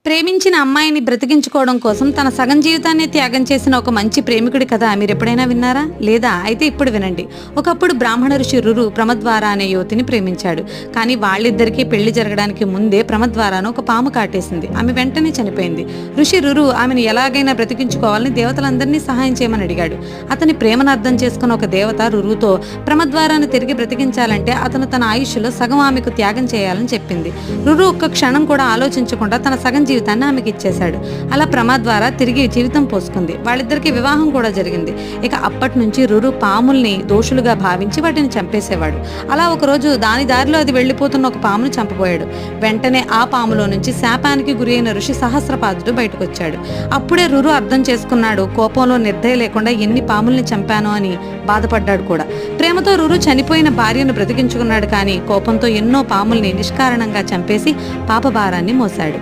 ప్రేమించిన అమ్మాయిని బ్రతికించుకోవడం కోసం తన సగం జీవితాన్ని త్యాగం చేసిన ఒక మంచి ప్రేమికుడి కథ మీరెప్పుడైనా విన్నారా? లేదా అయితే ఇప్పుడు వినండి. ఒకప్పుడు బ్రాహ్మణ ఋషి రురు ప్రమద్వార అనే యువతిని ప్రేమించాడు. కానీ వాళ్ళిద్దరికీ పెళ్లి జరగడానికి ముందే ప్రమద్వారాను ఒక పాము కాటేసింది. ఆమె వెంటనే చనిపోయింది. ఋషి రురు ఆమెను ఎలాగైనా బ్రతికించుకోవాలని దేవతలందరినీ సహాయం చేయమని అడిగాడు. అతని ప్రేమను అర్థం చేసుకున్న ఒక దేవత రురుతో ప్రమద్వారాను తిరిగి బ్రతికించాలంటే అతను తన ఆయుష్లో సగం ఆమెకు త్యాగం చేయాలని చెప్పింది. రురు ఒక్క క్షణం కూడా ఆలోచించకుండా తన సగం జీవితాన్ని ఆమెకి ఇచ్చేశాడు. అలా ప్రమద్వార తిరిగి జీవితం పోసుకుంది. వాళ్ళిద్దరికి వివాహం కూడా జరిగింది. ఇక అప్పటి నుంచి రురు పాముల్ని దోషులుగా భావించి వాటిని చంపేసేవాడు. అలా ఒకరోజు దాని దారిలో అది వెళ్లిపోతున్న ఒక పామును చంపబోయాడు. వెంటనే ఆ పాములో నుంచి శాపానికి గురి అయిన ఋషి సహస్రపాదుడు బయటకొచ్చాడు. అప్పుడే రురు అర్థం చేసుకున్నాడు, కోపంలో నిర్దయ లేకుండా ఎన్ని పాముల్ని చంపాను అని బాధపడ్డాడు కూడా. ప్రేమతో రురు చనిపోయిన భార్యను బ్రతికించుకున్నాడు. కానీ కోపంతో ఎన్నో పాముల్ని నిష్కారణంగా చంపేసి పాపభారాన్ని మోశాడు.